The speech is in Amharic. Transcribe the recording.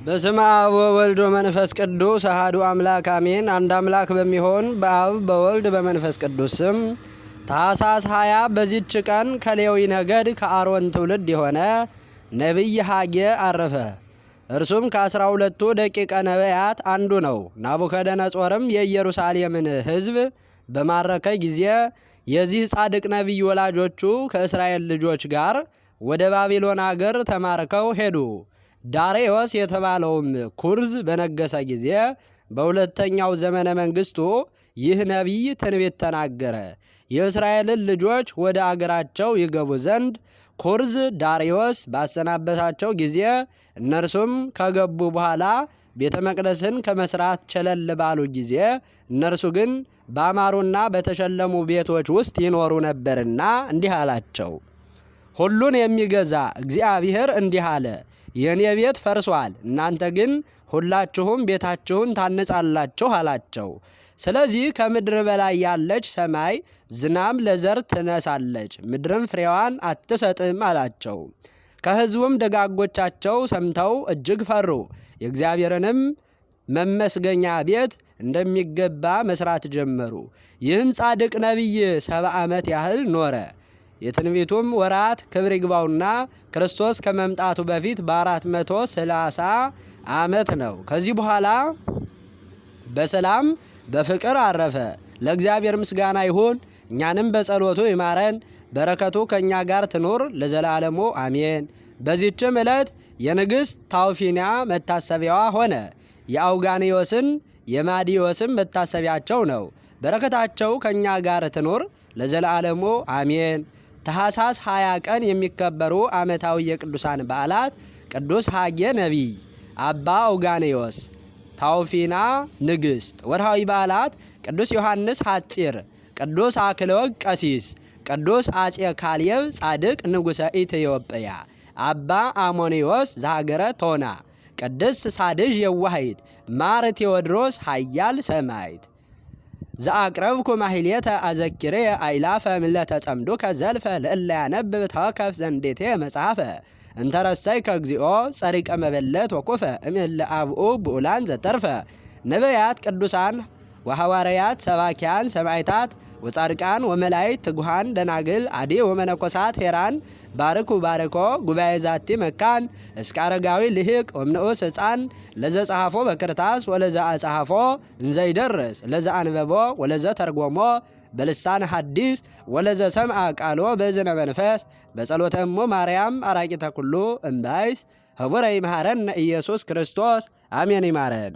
በስመ አብ ወወልድ ወመንፈስ ቅዱስ አሐዱ አምላክ አሜን። አንድ አምላክ በሚሆን በአብ በወልድ በመንፈስ ቅዱስ ስም ታኅሳስ 20 በዚች ቀን ከሌዊ ነገድ ከአሮን ትውልድ የሆነ ነቢይ ሐጌ አረፈ። እርሱም ከ12ቱ ደቂቀ ነቢያት አንዱ ነው። ናቡከደነጾርም የኢየሩሳሌምን ሕዝብ በማረከ ጊዜ የዚህ ጻድቅ ነቢይ ወላጆቹ ከእስራኤል ልጆች ጋር ወደ ባቢሎን አገር ተማርከው ሄዱ። ዳርዮስ የተባለውም ኩርዝ በነገሰ ጊዜ በሁለተኛው ዘመነ መንግስቱ ይህ ነቢይ ትንቢት ተናገረ። የእስራኤልን ልጆች ወደ አገራቸው ይገቡ ዘንድ ኩርዝ ዳርዮስ ባሰናበታቸው ጊዜ እነርሱም ከገቡ በኋላ ቤተ መቅደስን ከመስራት ቸለል ባሉ ጊዜ እነርሱ ግን ባማሩና በተሸለሙ ቤቶች ውስጥ ይኖሩ ነበርና እንዲህ አላቸው። ሁሉን የሚገዛ እግዚአብሔር እንዲህ አለ፣ የኔ ቤት ፈርሷል፣ እናንተ ግን ሁላችሁም ቤታችሁን ታነጻላችሁ አላቸው። ስለዚህ ከምድር በላይ ያለች ሰማይ ዝናም ለዘር ትነሳለች፣ ምድርም ፍሬዋን አትሰጥም አላቸው። ከሕዝቡም ደጋጎቻቸው ሰምተው እጅግ ፈሩ። የእግዚአብሔርንም መመስገኛ ቤት እንደሚገባ መስራት ጀመሩ። ይህም ጻድቅ ነቢይ 70 ዓመት ያህል ኖረ። የትንቢቱም ወራት ክብር ይግባውና ክርስቶስ ከመምጣቱ በፊት በ430 ዓመት ነው። ከዚህ በኋላ በሰላም በፍቅር አረፈ። ለእግዚአብሔር ምስጋና ይሁን፣ እኛንም በጸሎቱ ይማረን፣ በረከቱ ከእኛ ጋር ትኑር ለዘላለሙ አሜን። በዚህችም ዕለት የንግሥት ታውፊንያ መታሰቢያዋ ሆነ። የአውጋንዮስን የማዲዮስም መታሰቢያቸው ነው። በረከታቸው ከእኛ ጋር ትኑር ለዘላለሙ አሜን። ታኅሳስ 20 ቀን የሚከበሩ ዓመታዊ የቅዱሳን በዓላት ቅዱስ ሐጌ ነቢይ፣ አባ አውጋንዮስ፣ ታውፊና ንግሥት። ወርሃዊ በዓላት ቅዱስ ዮሐንስ ሐጺር፣ ቅዱስ አክለወግ ቀሲስ፣ ቅዱስ አጼ ካልየብ ጻድቅ ንጉሠ ኢትዮጵያ፣ አባ አሞኒዮስ ዘሀገረ ቶና፣ ቅድስት ሳድዥ የዋሂት፣ ማር ቴዎድሮስ ኃያል ሰማዕት። ዘአቅረብኩ ማሕሌተ አዘኪሬ አእላፈ ምለተ ጸምዱከ ዘልፈ ለእለ ያነብብ ተወከፍ ዘንዴቴ መጽሐፈ እንተረሰይከ እግዚኦ ጸሪቀ መበለት ወኩፈ እምእለ አብኡ ብኡላን ዘተርፈ ነቢያት ቅዱሳን ወሐዋርያት ሰባኪያን ሰማዕታት ወጻድቃን ወመላእክት ትጉሃን ደናግል አዲ ወመነኮሳት ሄራን ባርኩ ባርኮ ጉባኤ ዛቲ መካን እስከ አረጋዊ ልሂቅ ወምንዑስ ሕፃን ለዘ ጸሐፎ በክርታስ ወለዘ አጸሐፎ እንዘይደርስ ለዘ አንበቦ ወለዘ ተርጎሞ በልሳን ሐዲስ ወለዘ ሰምዐ ቃሎ በእዝነ መንፈስ በጸሎተ እሙ ማርያም አራቂተ ኩሉ እምባይስ ህቡረ ይምሃረነ ኢየሱስ ክርስቶስ አሜን። ይማረን።